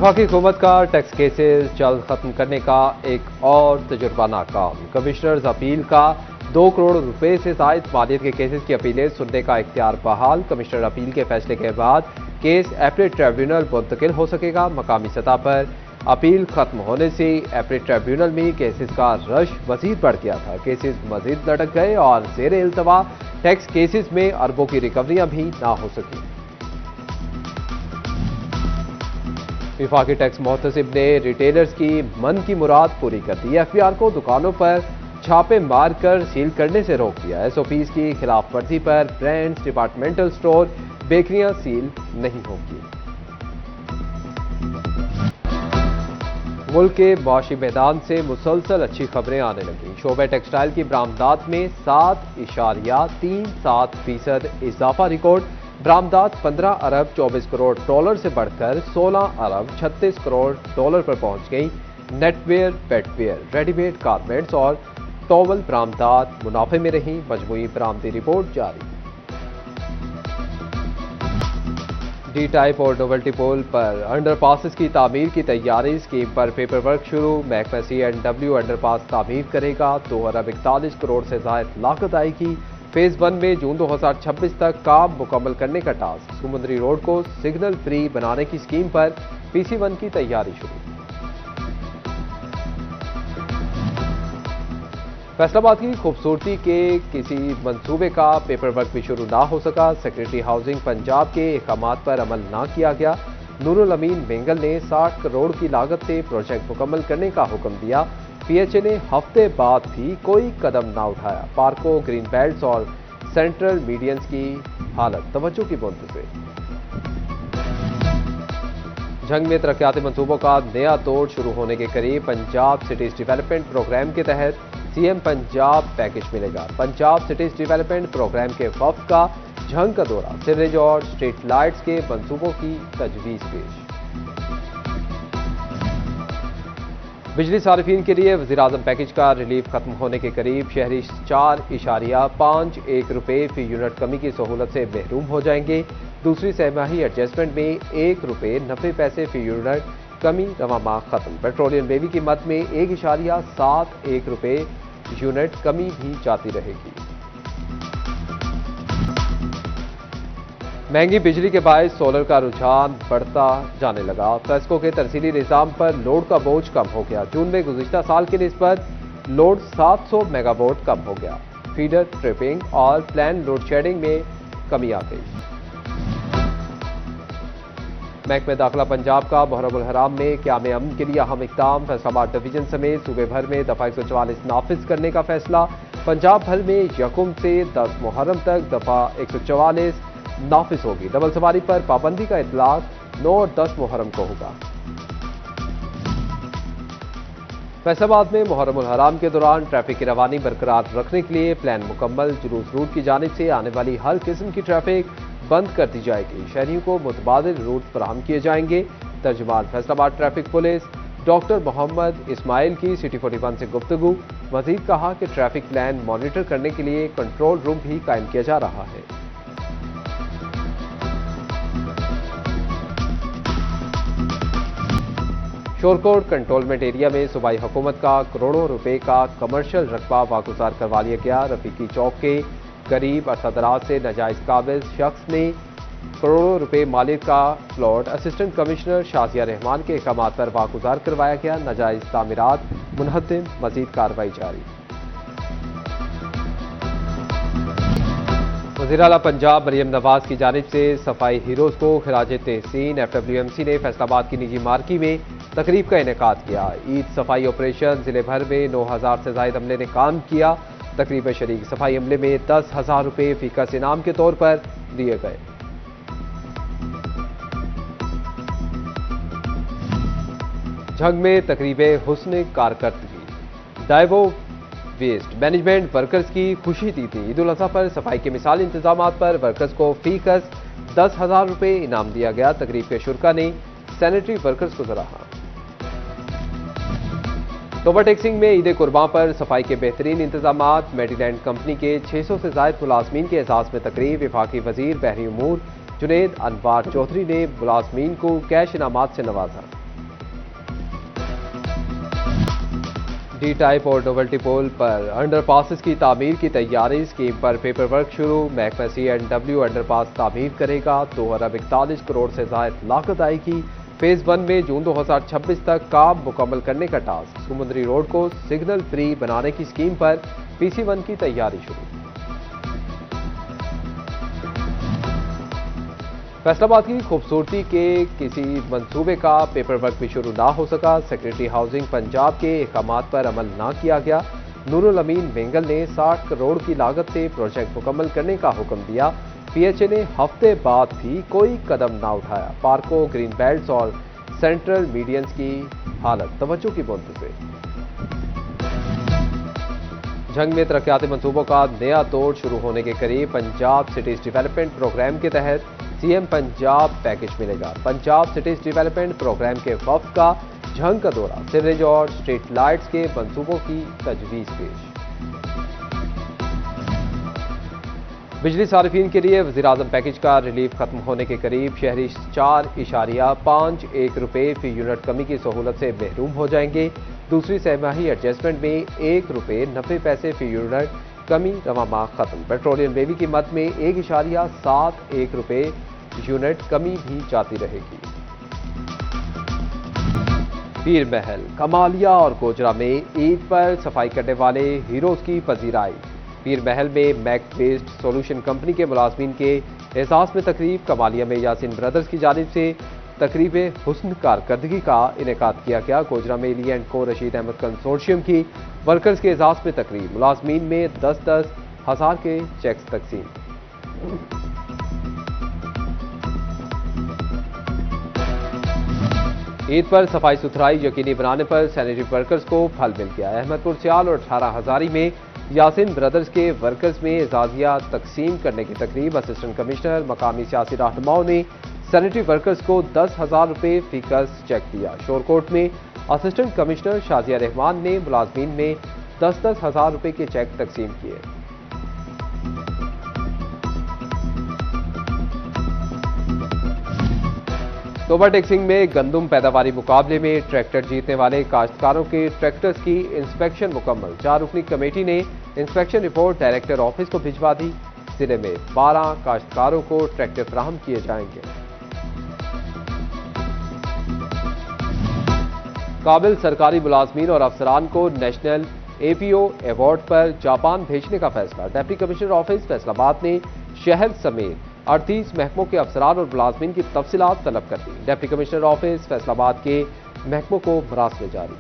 वफाकी हुकूमत का टैक्स केसेस जल्द खत्म करने का एक और तजुर्बा नाकाम। कमिश्नर्स अपील का 2 करोड़ रुपए से जायद मालियत के केसेस की अपीलें सुनने का इख्तियार बहाल। कमिश्नर अपील के फैसले के बाद केस एपलेट ट्रिब्यूनल मुंतकिल हो सकेगा। मकामी सतह पर अपील खत्म होने से एपलेट ट्रिब्यूनल में केसेस का रश मजीद बढ़ गया था। केसेस मजीद लटक गए और जेर इल्तवा टैक्स केसेस में अरबों की रिकवरियां भी ना हो सकी। विफाकी टैक्स मोहतसिब ने रिटेलर्स की मन की मुराद पूरी कर दी। एफबीआर को दुकानों पर छापे मारकर सील करने से रोक दिया। एसओपीज की खिलाफ वर्जी पर ब्रांड्स, डिपार्टमेंटल स्टोर, बेकरियां सील नहीं होंगी। मुल्क के माशी मैदान से मुसलसल अच्छी खबरें आने लगी। शोबे टेक्सटाइल की बरामदात में 7.37% इजाफा रिकॉर्ड। बरामदात 15 अरब 24 करोड़ डॉलर से बढ़कर 16 अरब 36 करोड़ डॉलर पर पहुंच गई। नेटवेयर, पेटवेयर, रेडीमेड गारमेंट्स और टॉवल बरामदात मुनाफे में रही। मजमूई बरामदी रिपोर्ट जारी। डी टाइप और नोवेल्टी पोल पर अंडरपासेस की तामीर की तैयारी। स्कीम पर पेपर वर्क शुरू। महकमा C&W अंडरपास तामीर करेगा। 2 अरब 41 करोड़ से जायद लागत आएगी। फेज 1 में जून 2026 तक काम मुकम्मल करने का टास्क। समुद्री रोड को सिग्नल फ्री बनाने की स्कीम पर PC1 की तैयारी शुरू। फैसलाबाद की खूबसूरती के किसी मंसूबे का पेपर वर्क भी शुरू ना हो सका। सेक्रेटरी हाउसिंग पंजाब के अहकामात पर अमल ना किया गया। नूरुल अमीन मेंगल ने 60 करोड़ की लागत से प्रोजेक्ट मुकम्मल करने का हुक्म दिया। PHA ने हफ्ते बाद भी कोई कदम ना उठाया। पार्कों, ग्रीन बेल्ट्स और सेंट्रल मीडियंस की हालत तवज्जो की बुंद से। झंग में तरक्याती मंसूबों का नया दौर शुरू होने के करीब। पंजाब सिटीज डेवलपमेंट प्रोग्राम के तहत CM पंजाब पैकेज मिलेगा। पंजाब सिटीज डेवलपमेंट प्रोग्राम के वफ्द का झंग का दौरा। सीवरेज और स्ट्रीट लाइट्स के मंसूबों की तजवीज पेश। बिजली सारिफीन के लिए वज़ीर-ए-आज़म पैकेज का रिलीफ खत्म होने के करीब। शहरी 4.51 रुपए फी यूनिट कमी की सहूलत से महरूम हो जाएंगे। दूसरी सहमाही एडजस्टमेंट में 1 रुपए 90 पैसे फी यूनिट कमी रवा माह खत्म। पेट्रोलियम लेवी कीमत में 1.71 रुपए यूनिट कमी भी जाती रहेगी। महंगी बिजली के बायस सोलर का रुझान बढ़ता जाने लगा। फेस्को के तरसीली निज़ाम पर लोड का बोझ कम हो गया। जून में गुज़िश्ता साल की निस्बत लोड 700 मेगावाट कम हो गया। फीडर ट्रिपिंग और प्लान लोड शेडिंग में कमी आ गई। महकमा दाखिला पंजाब का मुहर्रम उल हराम में क़याम अमन के लिए अहम इक़दाम। फैसलाबाद डिवीजन समेत सूबे भर में दफ़ा 144 नाफिज करने का फैसला। पंजाब भर में यकुम से 10 मुहर्रम तक दफ़ा 144 नाफिज होगी। डबल सवारी पर पाबंदी का इतलाक 9 और 10 मुहर्रम को होगा। फैसलाबाद में मुहर्रम उल हराम के दौरान ट्रैफिक की रवानी बरकरार रखने के लिए प्लान मुकम्मल। जुलूस रूट की जानिब से आने वाली हर किस्म की ट्रैफिक बंद कर दी जाएगी। शहरियों को मुतबादिल रूट फराहम किए जाएंगे। तर्जुमान Faisalabad traffic police doctor Mohammad Ismail की सिटी 41 से गुफ्तगू। मजीद कहा कि ट्रैफिक प्लान मॉनिटर करने के लिए कंट्रोल रूम भी कायम किया जा रहा है। शोरकोट कंटोनमेंट एरिया में सूबाई हुकूमत का करोड़ों रुपए का कमर्शियल रकबा वागुजार करवा लिया गया। रफीकी चौक के करीब अरसदराज से नाजायज काबिज शख्स ने करोड़ों रुपए मालिक का plot assistant commissioner Shazia Rahman के अहकामात पर वागुजार करवाया गया। नाजायज तामीरात मुनहद्दिम, मजीद कार्रवाई जारी। वज़ीर आला पंजाब मरियम नवाज की जानिब से सफाई हीरोज को खिराज तहसीन। FWMC ने फैसलाबाद की निजी मार्की में तकरीब का इनेकाद किया। ईद सफाई ऑपरेशन जिले भर में 9000 से जायद अमले ने काम किया। तकरीब शरीक सफाई अमले में 10,000 रुपए फीकस इनाम के तौर पर दिए गए। झंग में तकरीबे हुस्न कारकर्दगी। डाइवो वेस्ट मैनेजमेंट वर्कर्स की खुशी दी थी। ईद उल अज़हा पर सफाई के मिसाल इंतजाम पर वर्कर्स को फीकस 10,000 रुपए इनाम दिया गया। तकरीब के शुरा ने सैनिटरी वर्कर्स को सराहा। ओवरटेक्सिंग में ईद कुर्बान पर सफाई के बेहतरीन इंतजाम। मेडीलैंड कंपनी के 600 से जायद मुलाजमीन के एजाज में तकरीब। वफाकी वजीर बहरी उमूर जुनेद अनवार चौधरी ने मुलाजमीन को कैश इनामात से नवाजा। डी टाइप और नोवेल्टी पोल पर अंडरपासेस की तामीर की तैयारी, स्कीम पर पेपर वर्क शुरू। महकमा CNW अंडरपास तामीर करेगा। 2 अरब 41 करोड़ से जायद लागत आएगी। फेज 1 में जून 2026 तक काम मुकम्मल करने का टास्क। समुद्री रोड को सिग्नल फ्री बनाने की स्कीम पर PC1 की तैयारी शुरू। फैसलाबाद की खूबसूरती के किसी मंसूबे का पेपर वर्क भी शुरू ना हो सका। सेक्रेटरी हाउसिंग पंजाब के अहकामात पर अमल ना किया गया। नूरुल अमीन वेंगल ने 60 करोड़ की लागत से प्रोजेक्ट मुकम्मल करने का हुक्म दिया। PHA ने हफ्ते बाद भी कोई कदम ना उठाया। पार्कों, ग्रीन बेल्ट्स और सेंट्रल मीडियंस की हालत तवज्जो की बुनियाद से। जंग में तरक्याती मंसूबों का नया दौर शुरू होने के करीब। पंजाब सिटीज डेवलपमेंट प्रोग्राम के तहत CM पंजाब पैकेज मिलेगा। पंजाब सिटीज डेवलपमेंट प्रोग्राम के वफ्द का जंग का दौरा। सीवरेज और स्ट्रीट लाइट्स के मंसूबों की तजवीज पेश। बिजली सार्फिन के लिए वज़ीर-ए-आज़म पैकेज का रिलीफ खत्म होने के करीब। शहरी 4.51 रुपए फी यूनिट कमी की सहूलत से महरूम हो जाएंगे। दूसरी सहमाही एडजस्टमेंट में 1 रुपए 90 पैसे फी यूनिट कमी रवा माह खत्म। पेट्रोलियम लेवी कीमत में 1.71 रुपए यूनिट कमी भी जाती रहेगी। पीर महल, कमालिया और गोजरा में ईद पर सफाई करने वाले हीरोज की पजीराई। पीर महल में मैक बेस्ड सोल्यूशन कंपनी के मुलाजमीन के एहसास में तकरीब। कमालिया में यासिन ब्रदर्स की जानिब से तकरीब हुस्न कारकर्दगी का इनेकाद किया गया। गोजरा में ली एंड को रशीद अहमद कंसोर्शियम की वर्कर्स के एहसास में तकरीब। मुलाजमीन में 10-10 हज़ार के चेक्स तकसीम। ईद पर सफाई सुथराई यकीनी बनाने पर सैनिटरी वर्कर्स को फल मिल गया। अहमदपुर सियाल और 18 हजारी में यासिन ब्रदर्स के वर्कर्स में एजाजिया तकसीम करने की तकरीब। असिस्टेंट कमिश्नर मकामी सियासी रहनुमाओं ने सैनिटरी वर्कर्स को 10,000 रुपये फीकस चेक दिया। शोरकोट में असिस्टेंट कमिश्नर शाजिया रहमान ने मुलाजमीन में 10-10 हज़ार रुपये के चेक तकसीम किए। तोबा टेक्सिंग में गंदम पैदावारी मुकाबले में ट्रैक्टर जीतने वाले काश्तकारों के ट्रैक्टर्स की इंस्पेक्शन मुकम्मल। 4 रुकनी कमेटी ने इंस्पेक्शन रिपोर्ट डायरेक्टर ऑफिस को भिजवा दी। जिले में 12 काश्तकारों को ट्रैक्टर फराहम किए जाएंगे। काबिल सरकारी मुलाजमीन और अफसरान को नेशनल APO अवार्ड पर जापान भेजने का फैसला। डिप्टी कमिश्नर ऑफिस फैसलाबाद ने शहर समेत 38 महकमों के अफसरान और मुलाजमीन की तफसीलात तलब कर दी। डिप्टी कमिश्नर ऑफिस फैसलाबाद के महकमों को मरासले जारी।